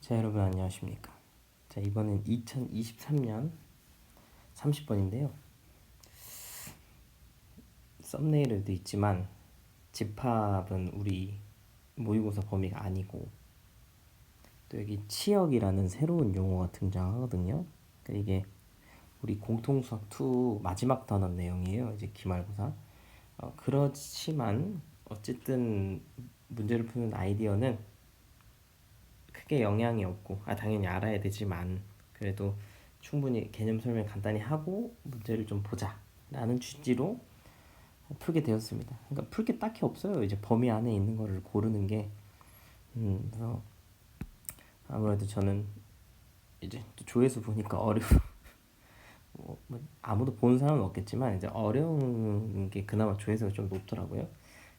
자, 여러분 안녕하십니까. 자, 이번엔 2023년 30번인데요. 썸네일에도 있지만 집합은 우리 모의고사 범위가 아니고, 또 여기 치역이라는 새로운 용어가 등장하거든요. 그러니까 이게 우리 공통수학 2 마지막 단원 내용이에요. 이제 기말고사. 그렇지만 어쨌든 문제를 푸는 아이디어는 크게 영향이 없고, 당연히 알아야 되지만 그래도 충분히 개념 설명 간단히 하고 문제를 좀 보자 라는 취지로 풀게 되었습니다. 그러니까 풀 게 딱히 없어요. 이제 범위 안에 있는 거를 고르는 게. 그래서 아무래도 저는 이제 또 조회수 보니까 뭐 아무도 본 사람은 없겠지만 이제 어려운 게 그나마 조회수가 좀 높더라고요.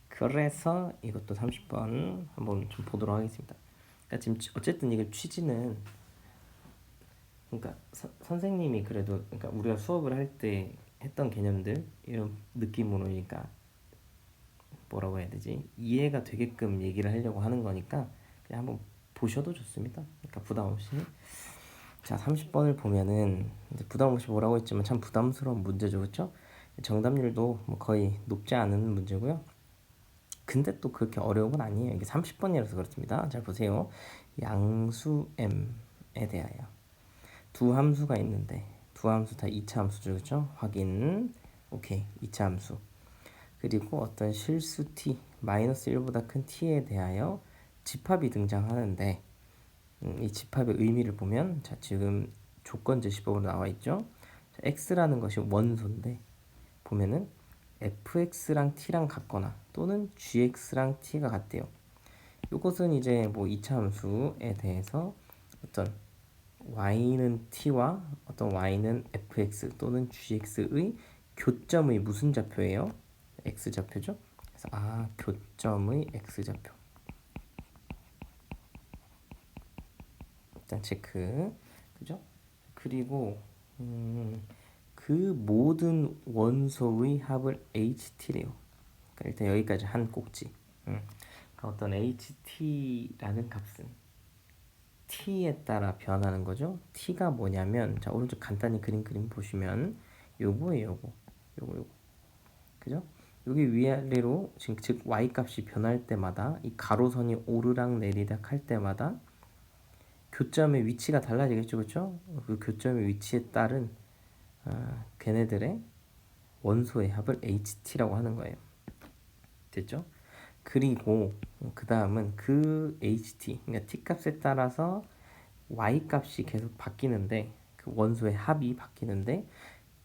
그래서 이것도 30번 한번 좀 보도록 하겠습니다. 그러니까 지금 어쨌든 이게 취지는, 그러니까 선생님이 그래도, 그러니까 우리가 수업을 할 때 했던 개념들 이런 느낌으로, 그러니까 뭐라고 해야 되지, 이해가 되게끔 얘기를 하려고 하는 거니까 그냥 한번 보셔도 좋습니다. 그러니까 부담 없이. 자, 30번을 보면은 이제 부담 없이 뭐라고 했지만 참 부담스러운 문제죠, 그렇죠? 정답률도 뭐 거의 높지 않은 문제고요. 근데 또 그렇게 어려운 건 아니에요. 이게 30번이라서 그렇습니다. 잘 보세요. 양수 m에 대하여 두 함수가 있는데, 두 함수 다 2차 함수죠, 그렇죠? 확인. 오케이. 2차 함수. 그리고 어떤 실수 t 마이너스 1보다 큰 t에 대하여 집합이 등장하는데, 이 집합의 의미를 보면, 자, 지금 조건 제시법으로 나와 있죠. 자, x라는 것이 원소인데 보면은 fx랑 t랑 같거나 또는 gx랑 t가 같대요. 이것은 이제 뭐 2차 함수에 대해서 어떤 y는 t와 어떤 y는 fx 또는 gx의 교점의 무슨 좌표예요? x 좌표죠. 그래서 교점의 x 좌표. 일단 체크. 그죠? 그리고 그 모든 원소의 합을 HT래요. 그러니까 일단 여기까지 한 꼭지. 그러니까 어떤 HT라는 값은 t에 따라 변하는 거죠. t가 뭐냐면, 자, 오른쪽 간단히 그림 보시면 요거예요. 요거. 그죠? 여기 위아래로 지금 즉 y 값이 변할 때마다 이 가로선이 오르락 내리락 할 때마다 교점의 위치가 달라지겠죠, 그렇죠? 그 교점의 위치에 따른 걔네들의 원소의 합을 HT라고 하는 거예요. 됐죠? 그리고 그 다음은 그 HT, 그러니까 T 값에 따라서 Y 값이 계속 바뀌는데, 그 원소의 합이 바뀌는데,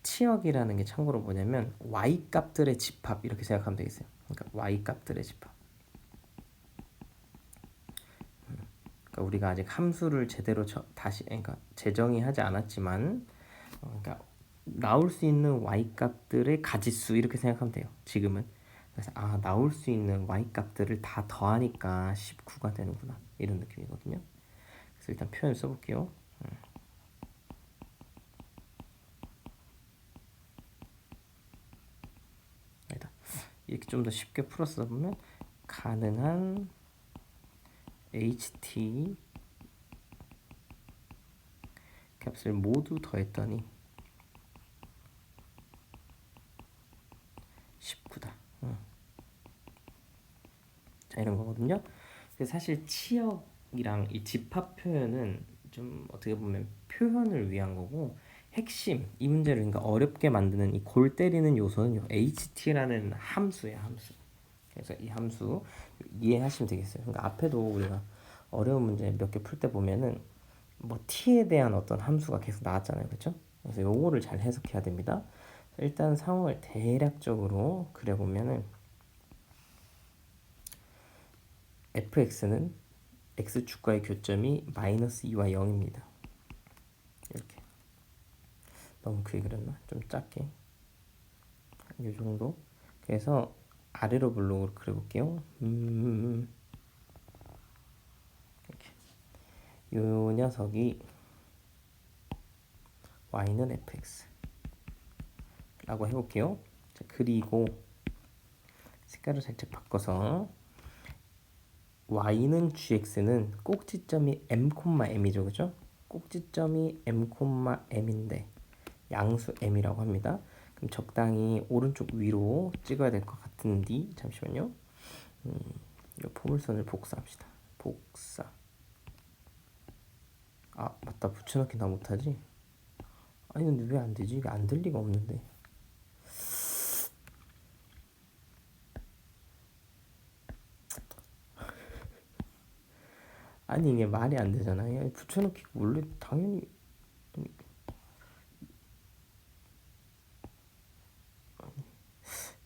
치역이라는 게 참고로 뭐냐면 Y 값들의 집합 이렇게 생각하면 되겠어요. 그러니까 Y 값들의 집합. 그러니까 우리가 아직 함수를 제대로 다시, 그러니까 재정의 하지 않았지만, 그러니까 나올 수 있는 y 값들의 가지수 이렇게 생각하면 돼요. 지금은. 그래서 나올 수 있는 y 값들을 다 더하니까 19가 되는구나, 이런 느낌이거든요. 그래서 일단 표현 써볼게요. 이렇게 좀 더 쉽게 풀어서 보면 가능한 ht 값을 모두 더했더니 19다. 자, 이런 거거든요. 그래서 사실 치역이랑 이 집합 표현은 좀 어떻게 보면 표현을 위한 거고, 핵심, 이 문제를 그러니까 어렵게 만드는 이 골 때리는 요소는 요 HT라는 함수예요, 함수. 그래서 이 함수 이해하시면 되겠어요. 그러니까 앞에도 우리가 어려운 문제 몇 개 풀 때 보면은 뭐 t에 대한 어떤 함수가 계속 나왔잖아요, 그렇죠? 그래서 요거를 잘 해석해야 됩니다. 일단 상황을 대략적으로 그려보면은 fx는 x축과의 교점이 마이너스 2와 0입니다. 이렇게. 너무 크게 그렸나? 좀 작게. 이 정도. 그래서 아래로 블록으로 그려볼게요. 이렇게. 요 녀석이 y는 fx 라고 해볼게요. 자, 그리고 색깔을 살짝 바꿔서 y는 gx는 꼭지점이 m,m이죠, 그죠? 꼭지점이 m,m인데 양수 m이라고 합니다. 그럼 적당히 오른쪽 위로 찍어야 될 것 같은데 잠시만요. 이 포물선을 복사합시다. 복사. 아 맞다, 붙여넣기 나 못하지? 아니 근데 왜 안 되지? 이게 안 될 리가 없는데. 아니 이게 말이 안 되잖아요. 붙여넣기 원래 당연히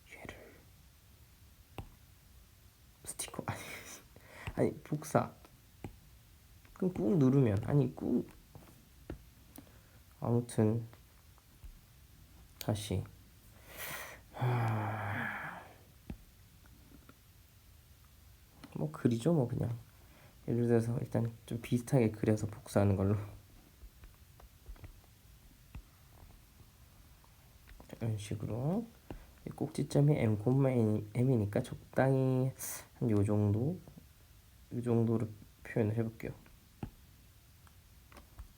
얘를 스티커 아니 복사. 그럼 꾹 누르면 아니 꾹 아무튼 다시 뭐 그리죠 뭐 그냥 예를 들어서 일단 좀 비슷하게 그려서 복사하는 걸로 이런 식으로 꼭지점이 m이니까 적당히 한 요 정도 이 정도로 표현을 해볼게요.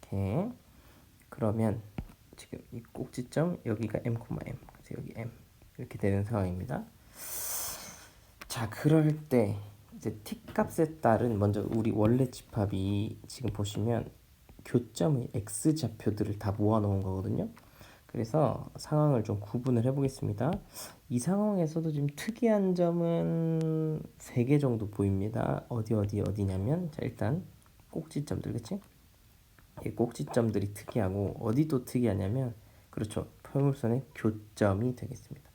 이렇게 그러면 지금 이 꼭지점 여기가 m, 그래서 여기 m 이렇게 되는 상황입니다. 자 그럴 때 이제 t 값에 따른 먼저 우리 원래 집합이 지금 보시면 교점의 x 좌표들을 다 모아놓은 거거든요. 그래서 상황을 좀 구분을 해보겠습니다. 이 상황에서도 지금 특이한 점은 3개 정도 보입니다. 어디냐면 자 일단 꼭지점들, 그치? 이 꼭지점들이 특이하고 어디 또 특이하냐면 그렇죠, 포물선의 교점이 되겠습니다.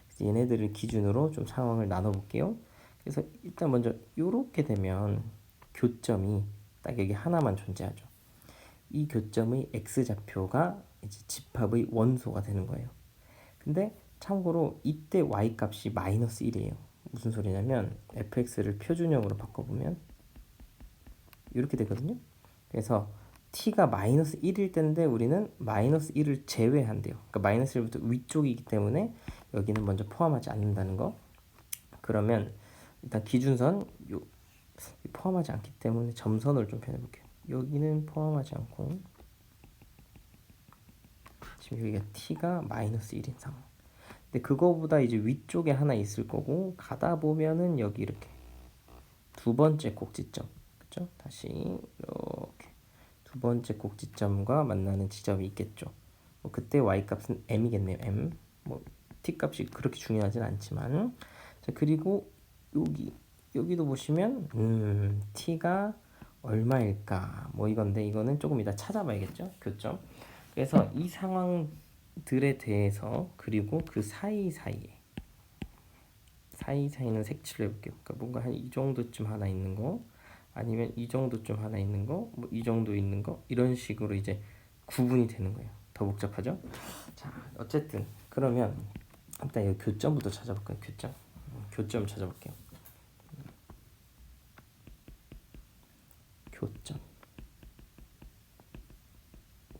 그래서 얘네들을 기준으로 좀 상황을 나눠볼게요. 그래서 일단 먼저 이렇게 되면 교점이 딱 여기 하나만 존재하죠. 이 교점의 x좌표가 이제 집합의 원소가 되는 거예요. 근데 참고로 이때 y값이 마이너스 1이에요. 무슨 소리냐면 fx를 표준형으로 바꿔보면 이렇게 되거든요. 그래서 t가 마이너스 1일 때인데 우리는 마이너스 1을 제외한대요. 그러니까 마이너스 1부터 위쪽이기 때문에 여기는 먼저 포함하지 않는다는 거. 그러면 일단 기준선 포함하지 않기 때문에 점선을 좀 표현해볼게요. 여기는 포함하지 않고 지금 여기가 t가 마이너스 1인 상황. 근데 그거보다 이제 위쪽에 하나 있을 거고 가다 보면은 여기 이렇게 두 번째 꼭지점, 그렇죠? 다시 이렇게 두 번째 꼭지점과 만나는 지점이 있겠죠. 뭐 그때 y 값은 m이겠네요. m. 뭐 t 값이 그렇게 중요하진 않지만 자 그리고 여기도 보시면 t가 얼마일까 뭐 이건데 이거는 조금 이따 찾아봐야겠죠. 교점. 그래서 이 상황들에 대해서 그리고 그 사이사이는 색칠을 해볼게요. 그러니까 뭔가 한 이 정도쯤 하나 있는 거 아니면 이 정도쯤 하나 있는 거 뭐 이 정도 있는 거 이런 식으로 이제 구분이 되는 거예요. 더 복잡하죠? 자 어쨌든 그러면 일단 이 교점부터 찾아볼까요? 교점 찾아볼게요. 교점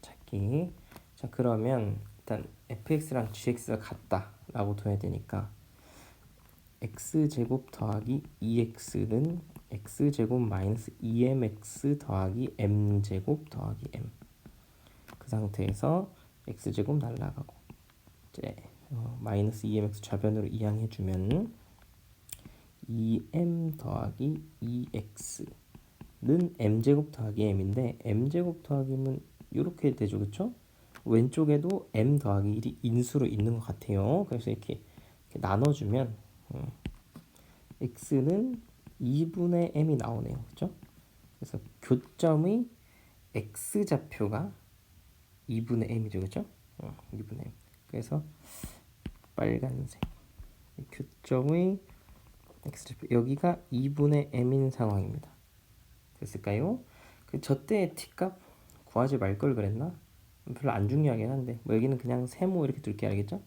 찾기. 자 그러면 일단 fx랑 gx가 같다라고 둬야 되니까 x제곱 더하기 2x는 x제곱 마이너스 2mx 더하기 m제곱 더하기 m. 그 상태에서 x제곱 날라가고 이제 마이너스 2mx 좌변으로 이항해주면 2m 더하기 2x는 m제곱 더하기 m인데 m제곱 더하기 m은 이렇게 되죠, 그쵸? 왼쪽에도 m 더하기 1이 인수로 있는 것 같아요. 그래서 이렇게 나눠주면 x는 2분의 m이 나오네요, 그쵸? 그래서 교점의 x좌표가 2분의 m이죠, 그쵸? 2분의 m. 그래서 빨간색 교점의 x좌표 여기가 2분의 m인 상황입니다. 됐을까요? 저 때의 t값 구하지 말 걸 그랬나? 별로 안 중요하긴 한데 뭐 여기는 그냥 세모 이렇게 둘게, 알겠죠?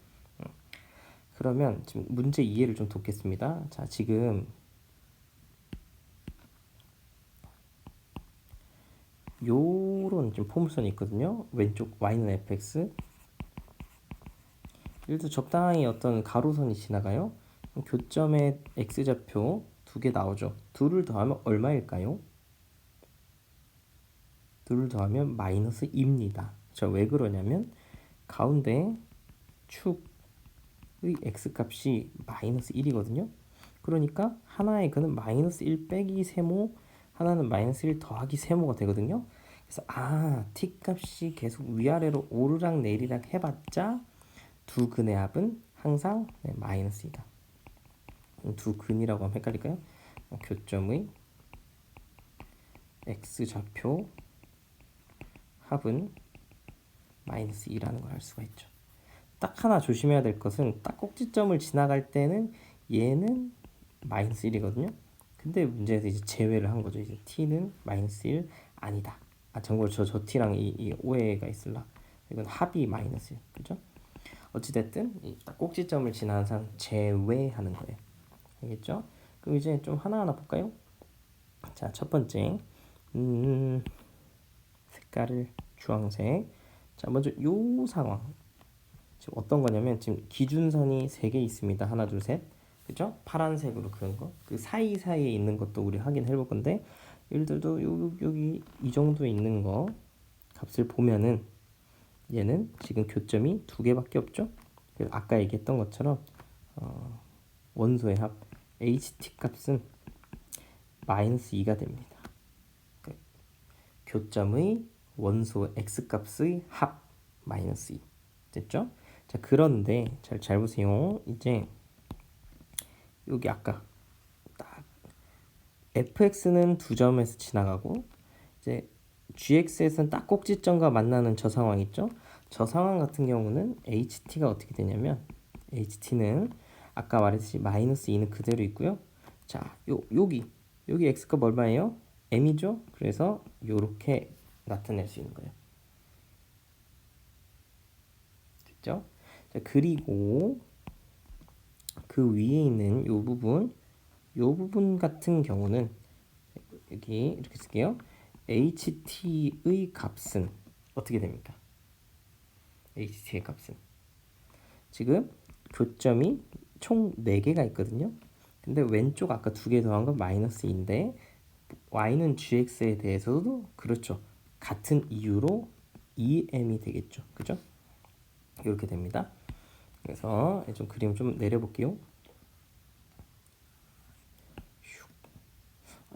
그러면 지금 문제 이해를 좀 돕겠습니다. 자 지금 요런 지금 포물선이 있거든요. 왼쪽 y는 fx. 예를 들어 적당히 어떤 가로선이 지나가요. 교점의 x좌표 두 개 나오죠. 둘을 더하면 얼마일까요? 둘을 더하면 마이너스 2입니다. 왜 그러냐면 가운데 축의 x값이 마이너스 1이거든요. 그러니까 하나의 그는 마이너스 1 빼기 세모, 하나는 마이너스 1 더하기 세모가 되거든요. 그래서 t값이 계속 위아래로 오르락 내리락 해봤자 두 근의 합은 항상 마이너스이다. 두 근이라고 하면 헷갈릴까요? 교점의 x좌표 합은 마이너스 2라는 걸 알 수가 있죠. 딱 하나 조심해야 될 것은 딱 꼭지점을 지나갈 때는 얘는 마이너스 1이거든요. 근데 문제에서 이제 제외를 한 거죠. 이제 t는 마이너스 1 아니다. 참고로 저 t랑 이 오해가 있을라. 이건 합이 마이너스 1. 그죠? 어찌됐든 딱 꼭지점을 지나는 상 제외하는 거예요. 알겠죠? 그럼 이제 좀 하나하나 볼까요? 자, 첫 번째 색깔을 주황색. 자, 먼저 요 상황. 지금 어떤 거냐면 지금 기준선이 3개 있습니다. 하나, 둘, 셋. 그죠? 파란색으로 그은 거. 그 사이사이에 있는 것도 우리 확인해 볼 건데 예를 들어도 여기 이 정도에 있는 거 값을 보면은 얘는 지금 교점이 2개밖에 없죠? 그래서 아까 얘기했던 것처럼 원소의 합 HT 값은 마이너스 2가 됩니다. 그러니까 교점의 원소 X값의 합 마이너스 2 됐죠? 자, 그런데 잘 보세요. 이제 여기 아까 딱 fx는 두 점에서 지나가고 이제 gx에서는 딱 꼭지점과 만나는 저 상황 있죠? 저 상황 같은 경우는 ht가 어떻게 되냐면 ht는 아까 말했듯이 마이너스 2는 그대로 있고요. 자, 여기 x값 얼마예요? m이죠? 그래서 요렇게 나타낼 수 있는 거예요. 됐죠? 자, 그리고 그 위에 있는 요 부분 같은 경우는 여기 이렇게 쓸게요. ht의 값은 어떻게 됩니까? ht의 값은 지금 교점이 총 4개가 있거든요. 근데 왼쪽 아까 2개 더한 건 마이너스 2인데 y는 gx에 대해서도 그렇죠. 같은 이유로 2m이 되겠죠. 그죠? 이렇게 됩니다. 그래서 좀 그림 좀 내려볼게요.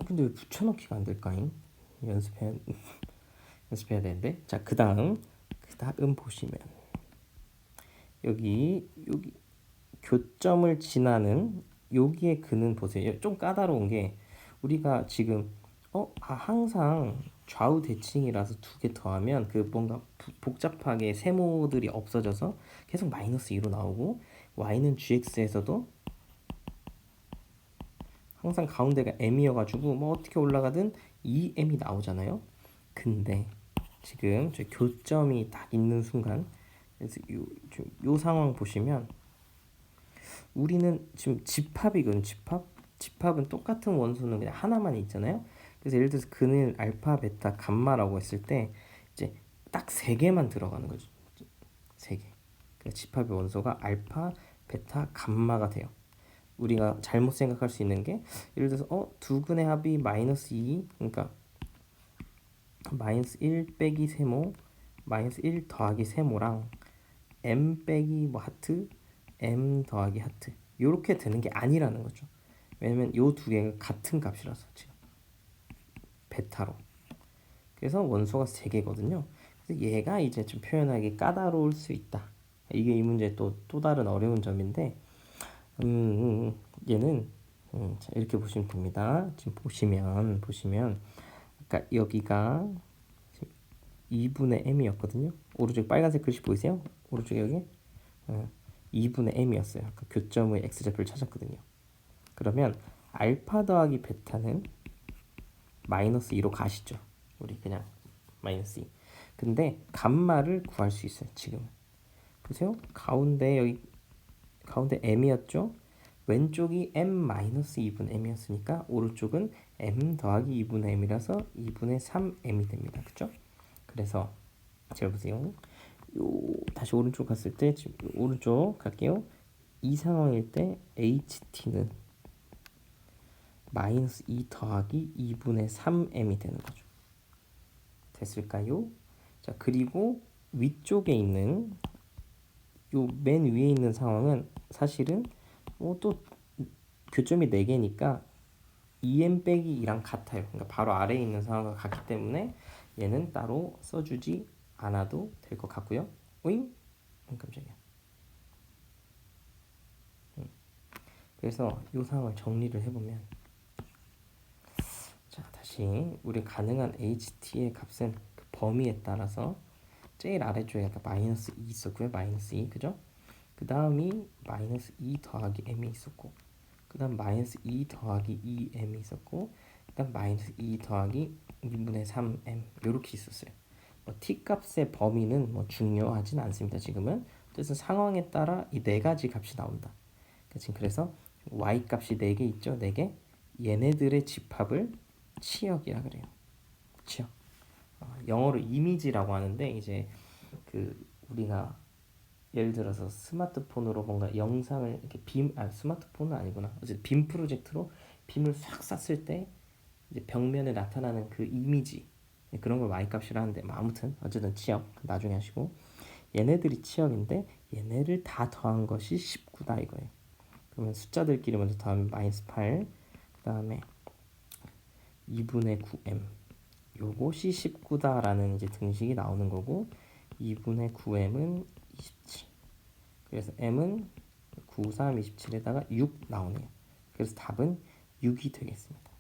근데 왜 붙여넣기가 안 될까잉? 연습해야 되는데. 자, 그 다음 보시면 여기 교점을 지나는 여기에 그는 보세요. 좀 까다로운 게 우리가 지금 항상 좌우 대칭이라서 2개 더하면 그 뭔가 복잡하게 세모들이 없어져서 계속 마이너스 2로 나오고 y는 gx에서도 항상 가운데가 m이어가지고 뭐 어떻게 올라가든 2m이 나오잖아요. 근데 지금 저 교점이 딱 있는 순간 그래서 요 상황 보시면 우리는 지금 집합이거든. 집합은 똑같은 원소는 그냥 하나만 있잖아요. 그래서 예를 들어서 그는 알파, 베타, 감마라고 했을 때 이제 딱 3개만 들어가는 거죠. 3개. 그러니까 집합의 원소가 알파, 베타, 감마가 돼요. 우리가 잘못 생각할 수 있는 게 예를 들어서 두 근의 합이 마이너스 2 그러니까 마이너스 1 빼기 세모 마이너스 1 더하기 세모랑 m 빼기 뭐 하트 m 더하기 하트 이렇게 되는 게 아니라는 거죠. 왜냐면 요 두 개가 같은 값이라서 지금 베타로 그래서 원소가 3개거든요. 그래서 얘가 이제 좀 표현하기 까다로울 수 있다. 이게 이 문제의 또 다른 어려운 점인데 얘는 자, 이렇게 보시면 됩니다. 지금 보시면 아까 여기가 2분의 m이었거든요. 오른쪽 빨간색 글씨 보이세요? 오른쪽 여기 2분의 m이었어요. 아까 교점의 x좌표를 찾았거든요. 그러면 알파 더하기 베타는 마이너스 2로 가시죠. 우리 그냥 마이너스 2. 근데 감마를 구할 수 있어요. 지금 보세요. 가운데 m이었죠. 왼쪽이 m-2분의 m이었으니까 오른쪽은 m 더하기 2분의 m이라서 2분의 3m이 됩니다. 그죠? 그래서 잘 보세요. 다시 오른쪽 갔을 때 지금 오른쪽 갈게요. 이 상황일 때 HT는 마이너스 2 더하기 2분의 3m이 되는 거죠. 됐을까요? 자, 그리고 위쪽에 있는 요 맨 위에 있는 상황은 사실은 또 교점이 4개니까 2m 빼기 2랑 같아요. 그러니까 바로 아래에 있는 상황과 같기 때문에 얘는 따로 써주지 않아도 될 것 같고요. 오잉? 깜짝이야. 그래서 이 상황을 정리를 해보면, 자, 다시 우리 가능한 HT의 값은 그 범위에 따라서 제일 아래쪽에 아까 마이너스 2 있었고요. 마이너스 2, 그죠? 그 다음이 마이너스 2 더하기 m이 있었고, 그 다음 마이너스 2 더하기 2m이 있었고, 그 다음 마이너스 2 더하기 2분의 3m 이렇게 있었어요. 뭐 t값의 범위는 뭐 중요하진 않습니다. 지금은. 그래서 상황에 따라 이 네 가지 값이 나온다. 지금 그래서 y 값이 4개 있죠. 4개. 얘네들의 집합을 치역이라 그래요. 치역. 영어로 이미지라고 하는데, 이제 그 우리가 예를 들어서 스마트폰으로 뭔가 영상을 이렇게 스마트폰은 아니구나. 어쨌든 빔 프로젝트로 빔을 싹 쐈을 때 이제 벽면에 나타나는 그 이미지, 그런 걸 y 값이라 하는데, 뭐 아무튼 어쨌든 치역 나중에 하시고, 얘네들이 치역인데 얘네를 다 더한 것이 19다 이거예요. 그러면 숫자들끼리 먼저 더하면 마이너스 8, 그 다음에 2분의 9m, 요것이 19다라는 이제 등식이 나오는 거고, 2분의 9m은 27. 그래서 m은 9, 3, 27에다가 6 나오네요. 그래서 답은 6이 되겠습니다.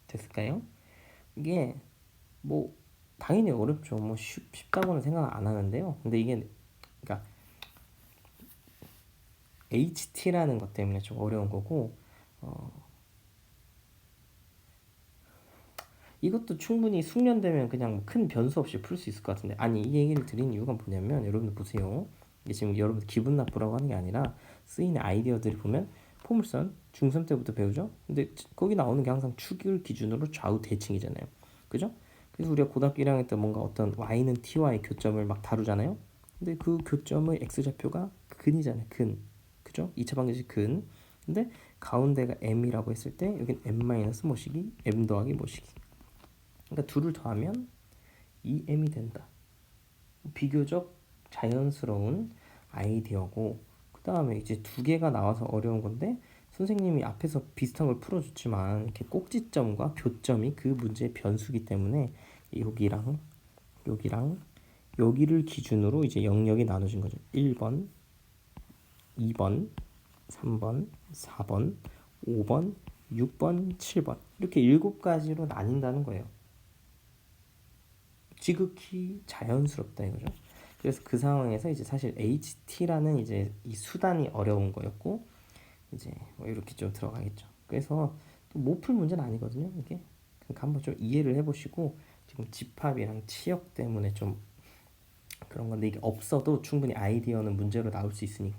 됐을까요? 이게 뭐 당연히 어렵죠. 뭐 쉽다고는 생각 안 하는데요. 근데 이게 그러니까 HT라는 것 때문에 좀 어려운 거고, 이것도 충분히 숙련되면 그냥 큰 변수 없이 풀 수 있을 것 같은데, 아니 이 얘기를 드린 이유가 뭐냐면, 여러분들 보세요. 이게 지금 여러분들 기분 나쁘라고 하는 게 아니라 쓰이는 아이디어들이 보면 포물선 중3 때부터 배우죠. 근데 거기 나오는 게 항상 축을 기준으로 좌우 대칭이잖아요. 그죠? 그래서 우리가 고등학교 1학년 때 뭔가 어떤 y는 t와의 교점을 막 다루잖아요. 근데 그 교점의 x좌표가 근이잖아요. 근. 그죠? 2차 방정식 근. 근데 가운데가 m이라고 했을 때 여긴 m 마이너스 모시기, m 더하기 모시기. 그러니까 둘을 더하면 2m이 된다. 비교적 자연스러운 아이디어고, 그 다음에 이제 두 개가 나와서 어려운 건데, 선생님이 앞에서 비슷한 걸 풀어줬지만 이렇게 꼭지점과 교점이 그 문제의 변수기 때문에 여기랑 여기랑 여기를 기준으로 이제 영역이 나눠진 거죠. 1번, 2번, 3번, 4번, 5번, 6번, 7번 이렇게 7가지로 나뉜다는 거예요. 지극히 자연스럽다 이거죠. 그래서 그 상황에서 이제 사실 HT라는 이제 이 수단이 어려운 거였고, 이제 뭐 이렇게 좀 들어가겠죠. 그래서 또 못 풀 문제는 아니거든요. 이게 그러니까 한번 좀 이해를 해보시고, 지금 집합이랑 치역 때문에 좀 그런 건데, 이게 없어도 충분히 아이디어는 문제로 나올 수 있으니까.